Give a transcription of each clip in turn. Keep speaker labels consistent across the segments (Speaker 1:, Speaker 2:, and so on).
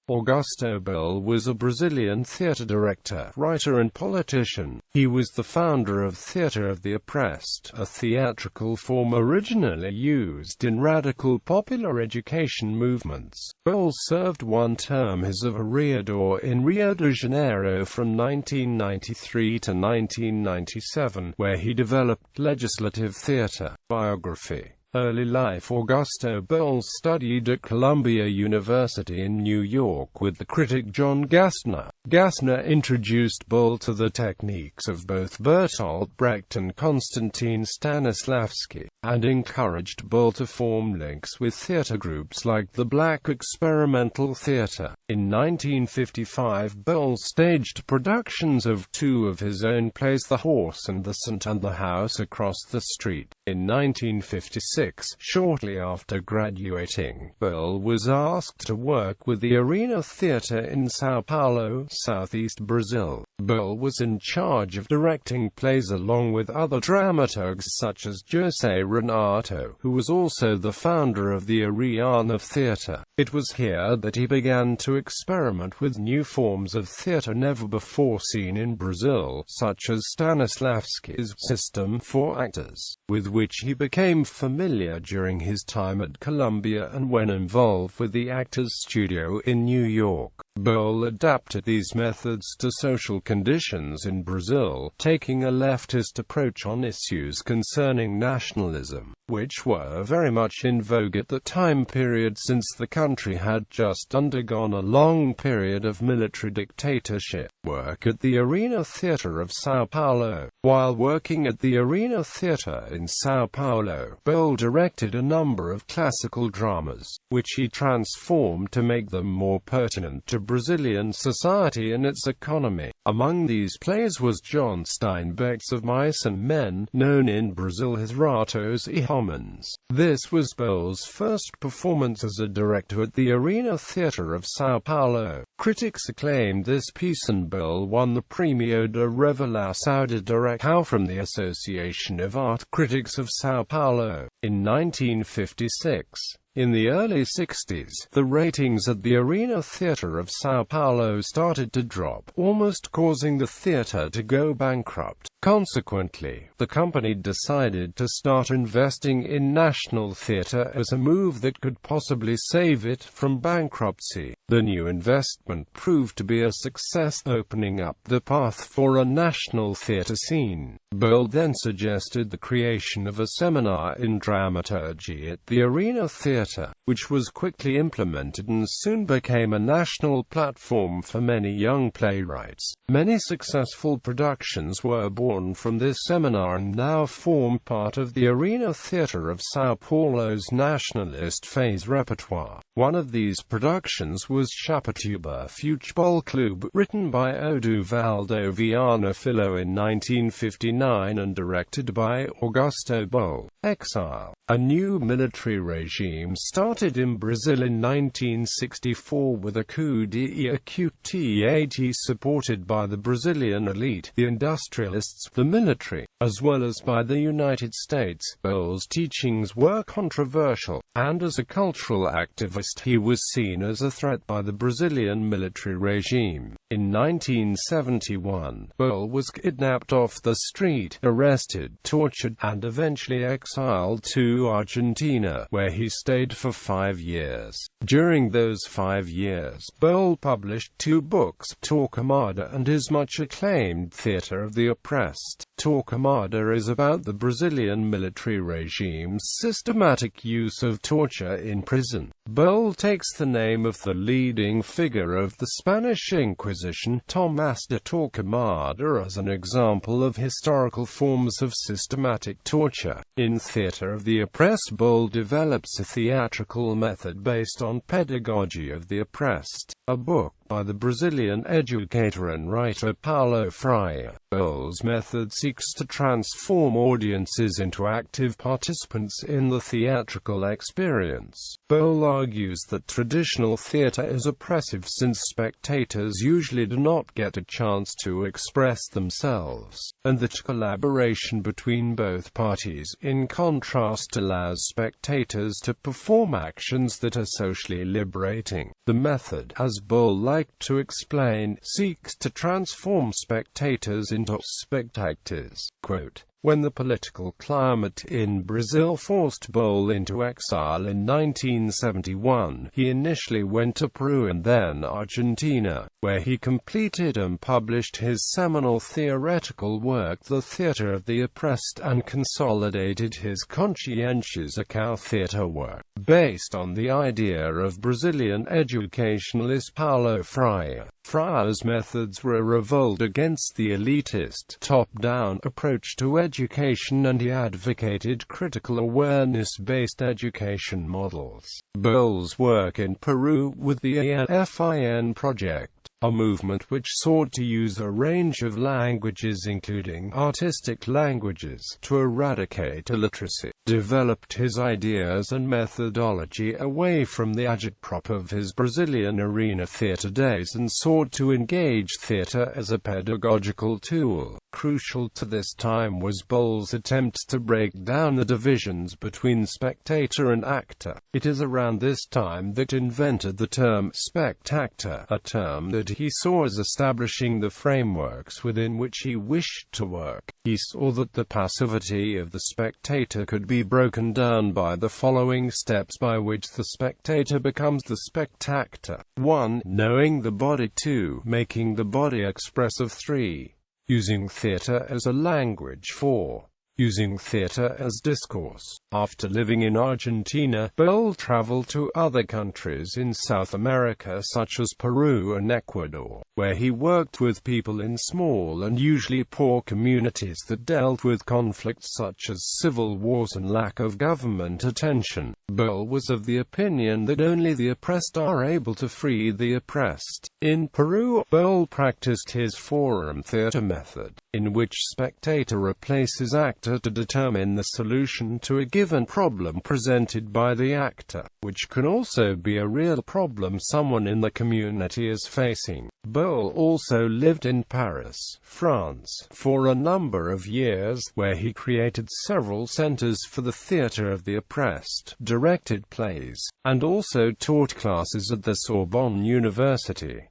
Speaker 1: Augusto Boal was a Brazilian theatre director, writer and politician. He was the founder of Theatre of the Oppressed, a theatrical form originally used in radical popular education movements. Boal served one term as a Vereador in Rio de Janeiro from 1993 to 1997, where he developed legislative theatre. Biography. Early life. Augusto Boal studied at Columbia University in New York with the critic John Gassner. Gassner introduced Boal to the techniques of both Bertolt Brecht and Konstantin Stanislavski, and encouraged Boal to form links with theatre groups like the Black Experimental Theatre. In 1955, Boal staged productions of two of his own plays, The Horse and the Sant and The House Across the Street. In 1956, shortly after graduating, Boal was asked to work with the Arena Theatre in São Paulo, southeast Brazil. Boal was in charge of directing plays along with other dramaturgs such as José Renato, who was also the founder of the Arena Theatre. It was here that he began to experiment with new forms of theatre never before seen in Brazil, such as Stanislavski's system for actors, with which he became familiar during his time at Columbia and when involved with the Actors Studio in New York. Boal adapted these methods to social conditions in Brazil, taking a leftist approach on issues concerning nationalism, which were very much in vogue at the time period since the country had just undergone a long period of military dictatorship. Work at the Arena Theatre of São Paulo. While working at the Arena Theatre in São Paulo, Boal directed a number of classical dramas, which he transformed to make them more pertinent to Brazilian society and its economy. Among these plays was John Steinbeck's Of Mice and Men, known in Brazil as Ratos e Homens. This was Boal's first performance as a director at the Arena Theatre of São Paulo. Critics acclaimed this piece and Boal won the Prêmio de Revelação de Direção from the Association of Art Critics of São Paulo. In 1956, in the early 60s, the ratings at the Arena Theatre of São Paulo started to drop, almost causing the theatre to go bankrupt. Consequently, the company decided to start investing in national theatre as a move that could possibly save it from bankruptcy. The new investment proved to be a success, opening up the path for a national theatre scene. Boal then suggested the creation of a seminar in dramaturgy at the Arena Theatre, which was quickly implemented and soon became a national platform for many young playwrights. Many successful productions were born from this seminar and now form part of the Arena Theatre of São Paulo's nationalist phase repertoire. One of these productions was Chapatuba Futebol Clube, written by Oduvaldo Viana Filho in 1959 and directed by Augusto Boal. Exile. A new military regime started in Brazil in 1964 with a coup d'état supported by the Brazilian elite, the industrialists, the military, as well as by the United States. Boal's teachings were controversial, and as a cultural activist he was seen as a threat by the Brazilian military regime. In 1971, Boal was kidnapped off the street, arrested, tortured, and eventually exiled to Argentina, where he stayed for 5 years. During those 5 years, Boal published 2 books, Torquemada and his much-acclaimed Theatre of the Oppressed. Torquemada is about the Brazilian military regime's systematic use of torture in prison. Boal takes the name of the leading figure of the Spanish Inquisition, Tomás de Torquemada, as an example of historical forms of systematic torture. In Theatre of the Oppressed, Boal develops a theatrical method based on pedagogy of the oppressed, a book by the Brazilian educator and writer Paulo Freire. Boal's method seeks to transform audiences into active participants in the theatrical experience. Boal argues that traditional theatre is oppressive since spectators usually do not get a chance to express themselves, and that collaboration between both parties, in contrast, allows spectators to perform actions that are socially liberating. The method, as Boal liked to explain, seeks to transform spectators into spectators. Quote, "When the political climate in Brazil forced Boal into exile in 1971, he initially went to Peru and then Argentina, where he completed and published his seminal theoretical work The Theatre of the Oppressed, and consolidated his conscientiousão theatre work, based on the idea of Brazilian educationalist Paulo Freire. Freire's methods were a revolt against the elitist, top-down approach to education, and he advocated critical awareness-based education models. Boal's work in Peru with the ANFIN Project, a movement which sought to use a range of languages including artistic languages to eradicate illiteracy, developed his ideas and methodology away from the agitprop of his Brazilian arena theatre days and sought to engage theatre as a pedagogical tool. Crucial to this time was Boal's attempts to break down the divisions between spectator and actor. It is around this time that he invented the term spectator, a term that he saw as establishing the frameworks within which he wished to work. He saw that the passivity of the spectator could be broken down by the following steps by which the spectator becomes the spectator. 1. Knowing the body. 2. Making the body expressive. 3. Using theatre as a language. 4. Using theatre as discourse. After living in Argentina, Boal traveled to other countries in South America such as Peru and Ecuador, where he worked with people in small and usually poor communities that dealt with conflicts such as civil wars and lack of government attention. Boal was of the opinion that only the oppressed are able to free the oppressed. In Peru, Boal practiced his forum theatre method, in which spectator replaces actor to determine the solution to a given problem presented by the actor, which can also be a real problem someone in the community is facing. Boal also lived in Paris, France, for a number of years, where he created several centers for the theatre of the oppressed, directed plays, and also taught classes at the Sorbonne University.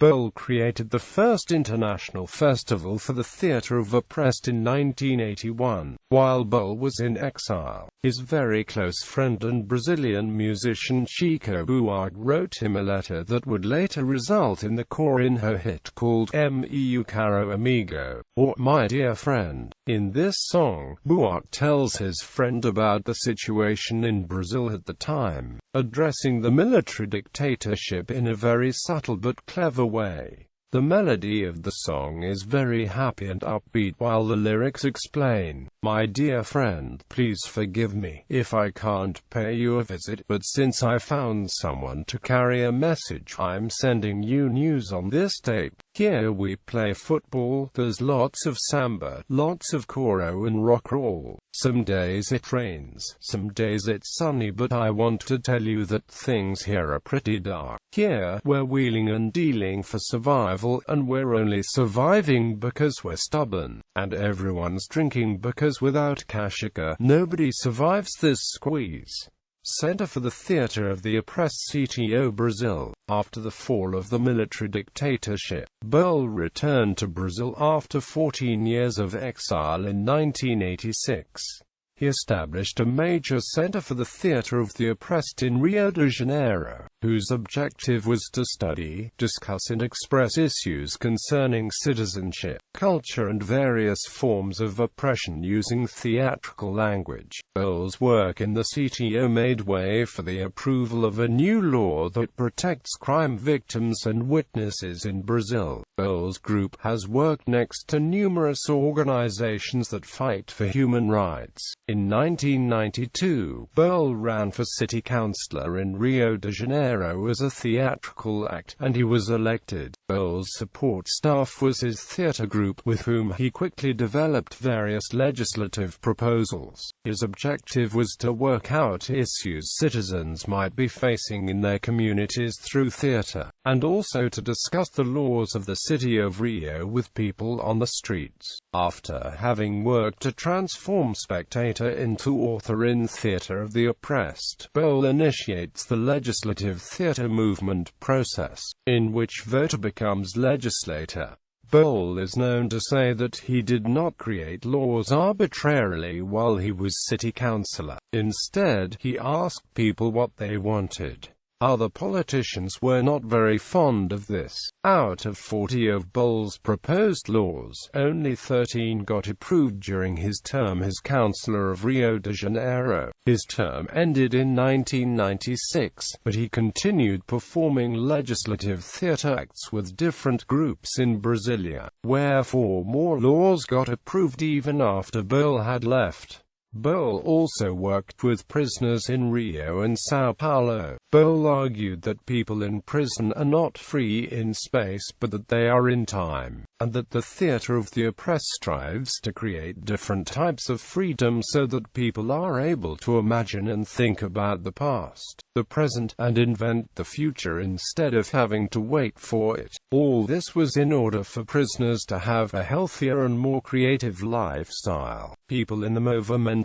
Speaker 1: Boal created the first international festival for the theatre of oppressed in 1981. While Boal was in exile, his very close friend and Brazilian musician Chico Buarque wrote him a letter that would later result in the Corinho hit called Meu Caro Amigo, or My Dear Friend. In this song, Buarque tells his friend about the situation in Brazil at the time, addressing the military dictatorship in a very subtle but clever way. The melody of the song is very happy and upbeat, while the lyrics explain, "My dear friend, please forgive me if I can't pay you a visit, but since I found someone to carry a message, I'm sending you news on this tape. Here we play football, there's lots of samba, lots of choro and rock roll. Some days it rains, some days it's sunny, but I want to tell you that things here are pretty dark. Here, we're wheeling and dealing for survival, and we're only surviving because we're stubborn, and everyone's drinking because without cachaça, nobody survives this squeeze." Center for the Theatre of the Oppressed, CTO Brazil. After the fall of the military dictatorship, Boal returned to Brazil after 14 years of exile in 1986. He established a major center for the theatre of the oppressed in Rio de Janeiro, whose objective was to study, discuss and express issues concerning citizenship, culture and various forms of oppression using theatrical language. Boal's work in the CTO made way for the approval of a new law that protects crime victims and witnesses in Brazil. Boal's group has worked next to numerous organizations that fight for human rights. In 1992, Boal ran for city councillor in Rio de Janeiro as a theatrical act, and he was elected. Boal's support staff was his theatre group, with whom he quickly developed various legislative proposals. His objective was to work out issues citizens might be facing in their communities through theatre, and also to discuss the laws of the city of Rio with people on the streets. After having worked to transform spectator into author in Theatre of the Oppressed, Boal initiates the legislative theatre movement process, in which voter becomes legislator. Boal is known to say that he did not create laws arbitrarily while he was city councillor. Instead, he asked people what they wanted. Other politicians were not very fond of this. Out of 40 of Boal's proposed laws, only 13 got approved during his term as councillor of Rio de Janeiro. His term ended in 1996, but he continued performing legislative theatre acts with different groups in Brasilia, where 4 more laws got approved even after Boal had left. Boal also worked with prisoners in Rio and São Paulo. Boal argued that people in prison are not free in space but that they are in time, and that the theatre of the oppressed strives to create different types of freedom so that people are able to imagine and think about the past, the present, and invent the future instead of having to wait for it. All this was in order for prisoners to have a healthier and more creative lifestyle. People in the movements.Boal,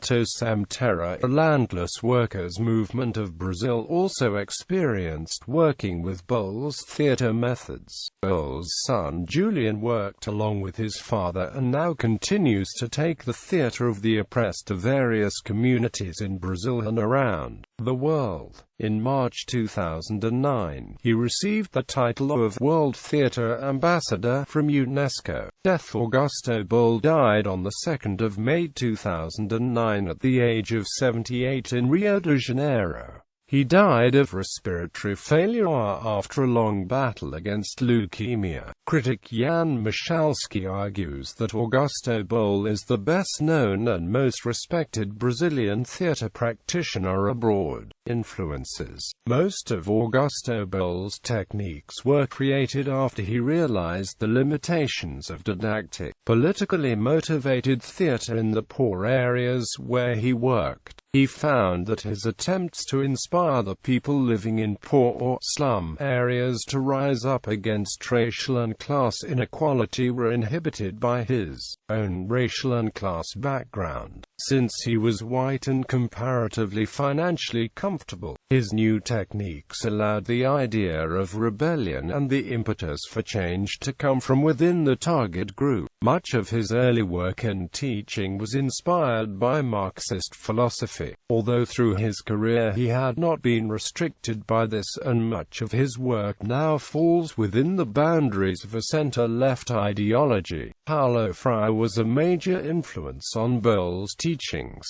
Speaker 1: a landless workers' movement of Brazil, also experienced working with Boal's theatre methods. Boal's son Julian worked along with his father and now continues to take the theatre of the oppressed to various communities in Brazil and around the world. In March 2009, he received the title of World Theatre Ambassador from UNESCO. Death: Augusto Boal died on the 2nd of May 2009 at the age of 78 in Rio de Janeiro. He died of respiratory failure after a long battle against leukemia. Critic Jan Michalski argues that Augusto Boal is the best-known and most respected Brazilian theatre practitioner abroad. Influences: most of Augusto Boal's techniques were created after he realized the limitations of didactic, politically motivated theatre in the poor areas where he worked. He found that his attempts to inspire the people living in poor or slum areas to rise up against racial and class inequality were inhibited by his own racial and class background. Since he was white and comparatively financially comfortable, his new techniques allowed the idea of rebellion and the impetus for change to come from within the target group. Much of his early work and teaching was inspired by Marxist philosophy, although through his career he had not been restricted by this, and much of his work now falls within the boundaries of a center-left ideology. Paulo Freire was a major influence on Boal's teachings.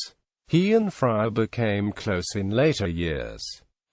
Speaker 1: He and Freire became close in later years.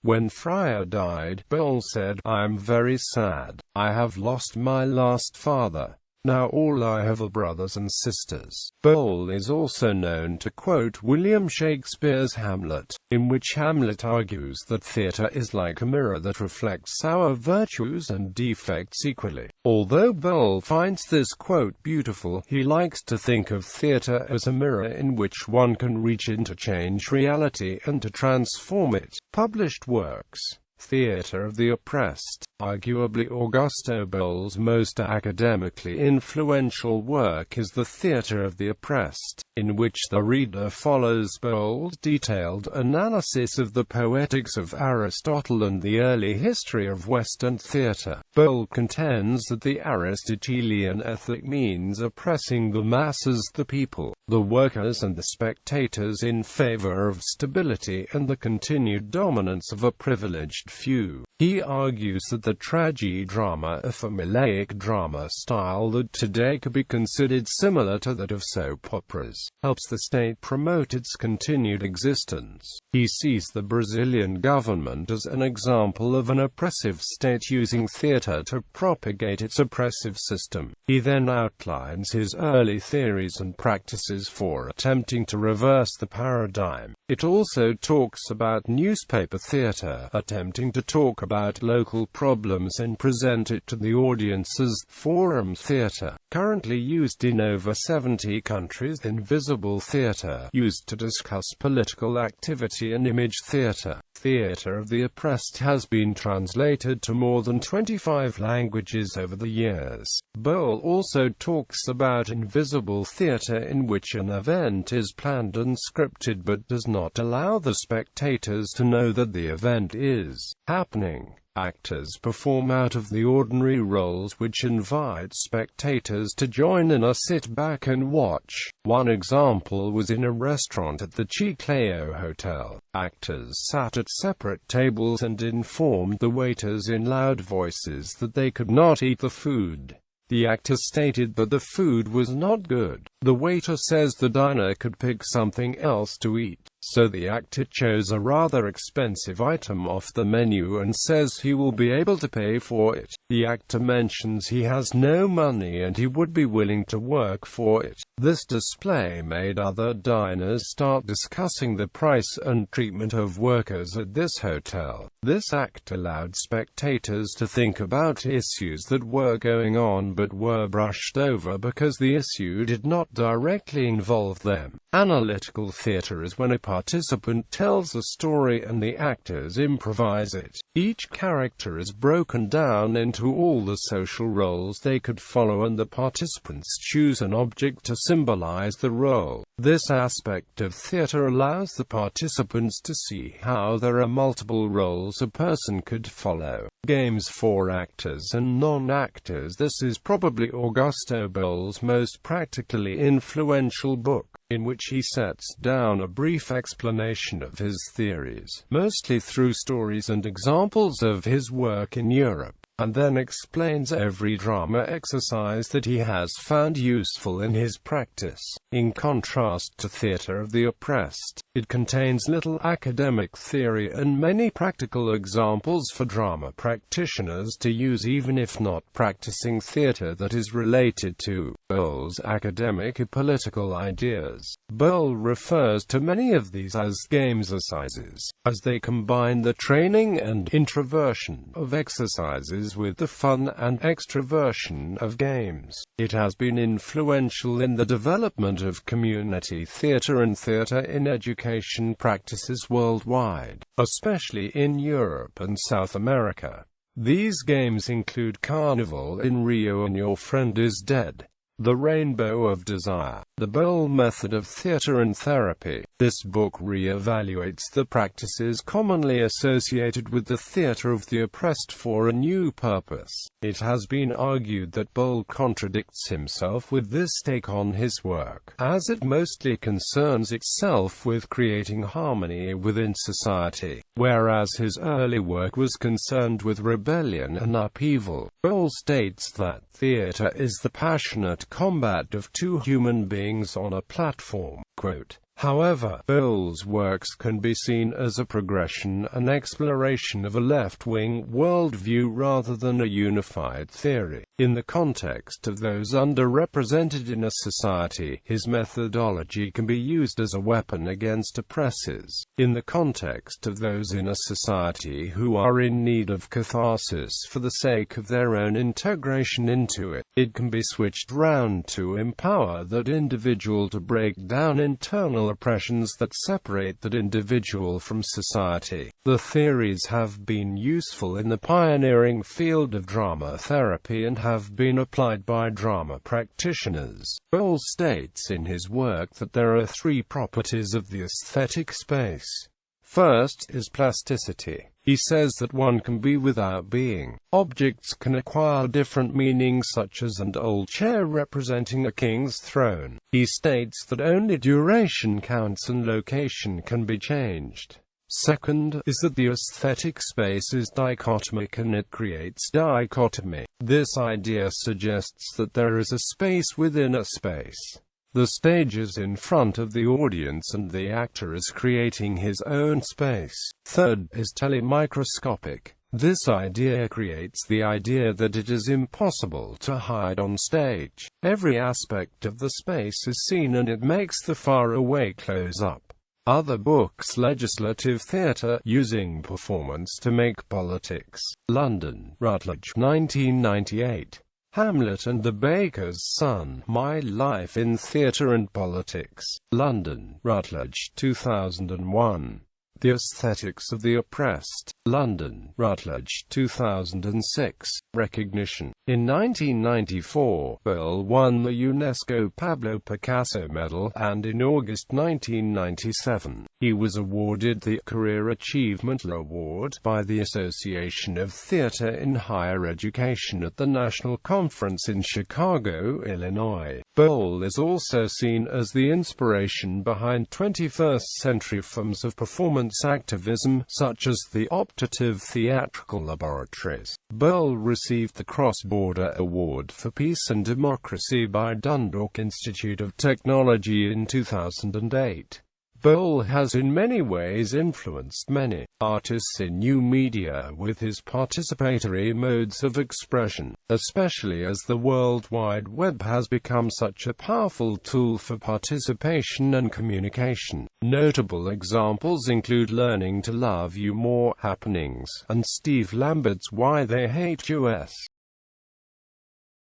Speaker 1: When Freire died, Boal said, "I am very sad. I have lost my last father. Now all I have are brothers and sisters." Boal is also known to quote William Shakespeare's Hamlet, in which Hamlet argues that theatre is like a mirror that reflects our virtues and defects equally. Although Boal finds this quote beautiful, he likes to think of theatre as a mirror in which one can reach in to change reality and to transform it. Published works: Theatre of the Oppressed. Arguably Augusto Boal's most academically influential work is The Theatre of the Oppressed, in which the reader follows Boal's detailed analysis of the poetics of Aristotle and the early history of Western theatre. Boal contends that the Aristotelian ethic means oppressing the masses, the people, the workers and the spectators, in favor of stability and the continued dominance of a privileged few. He argues that the tragidrama, a formulaic drama style that today could be considered similar to that of soap operas, helps the state promote its continued existence. He sees the Brazilian government as an example of an oppressive state using theater to propagate its oppressive system. He then outlines his early theories and practices for attempting to reverse the paradigm. It also talks about newspaper theater, attempting to talk about local problems and present it to the audience as forum theater, currently used in over 70 countries. Invisible theater, used to discuss political activity, and image theater. Theater of the Oppressed has been translated to more than 25 languages over the years. Boal also talks about invisible theater, in which an event is planned and scripted but does not allow the spectators to know that the event is happening. Actors perform out of the ordinary roles which invite spectators to join in or sit back and watch. One example was in a restaurant at the Chiclayo Hotel. Actors sat at separate tables and informed the waiters in loud voices that they could not eat the food. The actor stated that the food was not good. The waiter says the diner could pick something else to eat. So the actor chose a rather expensive item off the menu and says he will be able to pay for it. The actor mentions he has no money and he would be willing to work for it. This display made other diners start discussing the price and treatment of workers at this hotel. This act allowed spectators to think about issues that were going on but were brushed over because the issue did not directly involve them. Analytical theatre is when a participant tells a story and the actors improvise it. Each character is broken down into all the social roles they could follow and the participants choose an object to symbolize the role. This aspect of theatre allows the participants to see how there are multiple roles a person could follow. Games for actors and non-actors. This is probably Augusto Boal's most practically influential book, in which he sets down a brief explanation of his theories, mostly through stories and examples of his work in Europe, and then explains every drama exercise that he has found useful in his practice. In contrast to Theatre of the Oppressed, it contains little academic theory and many practical examples for drama practitioners to use even if not practicing theatre that is related to Boal's academic and political ideas. Boal refers to many of these as game exercises, as they combine the training and introversion of exercises with the fun and extroversion of games. It has been influential in the development of community theatre and theatre in education practices worldwide, especially in Europe and South America. These games include Carnival in Rio and Your Friend is Dead, The Rainbow of Desire, the Boal method of theatre and therapy. This book re-evaluates the practices commonly associated with the theatre of the oppressed for a new purpose. It has been argued that Boal contradicts himself with this take on his work, as it mostly concerns itself with creating harmony within society, whereas his early work was concerned with rebellion and upheaval. Boal states that theatre is the passionate combat of two human beings on a platform. Quote, however, Boal's works can be seen as a progression and exploration of a left-wing worldview rather than a unified theory. In the context of those underrepresented in a society, his methodology can be used as a weapon against oppressors. In the context of those in a society who are in need of catharsis for the sake of their own integration into it, it can be switched round to empower that individual to break down internal oppressions that separate that individual from society. The theories have been useful in the pioneering field of drama therapy and have been applied by drama practitioners. Boal states in his work that there are three properties of the aesthetic space. First is plasticity. He says that one can be without being. Objects can acquire different meanings, such as an old chair representing a king's throne. He states that only duration counts and location can be changed. Second is that the aesthetic space is dichotomic and it creates dichotomy. This idea suggests that there is a space within a space. The stage is in front of the audience and the actor is creating his own space. Third is telemicroscopic. This idea creates the idea that it is impossible to hide on stage. Every aspect of the space is seen and it makes the faraway close up. Other books. Legislative Theatre, Using Performance to Make Politics. London, Routledge, 1998. Hamlet and the Baker's Son, My Life in Theatre and Politics. London, Routledge, 2001. The Aesthetics of the Oppressed. London, Routledge, 2006. Recognition. In 1994, Boal won the UNESCO Pablo Picasso Medal, and in August 1997, he was awarded the Career Achievement Award by the Association of Theatre in Higher Education at the National Conference in Chicago, Illinois. Boal is also seen as the inspiration behind 21st-century forms of performance activism, such as the optative theatrical laboratories. Boal received the Cross-Border Award for Peace and Democracy by Dundalk Institute of Technology in 2008. Boal has in many ways influenced many artists in new media with his participatory modes of expression, especially as the World Wide Web has become such a powerful tool for participation and communication. Notable examples include Learning to Love You More, Happenings, and Steve Lambert's Why They Hate US.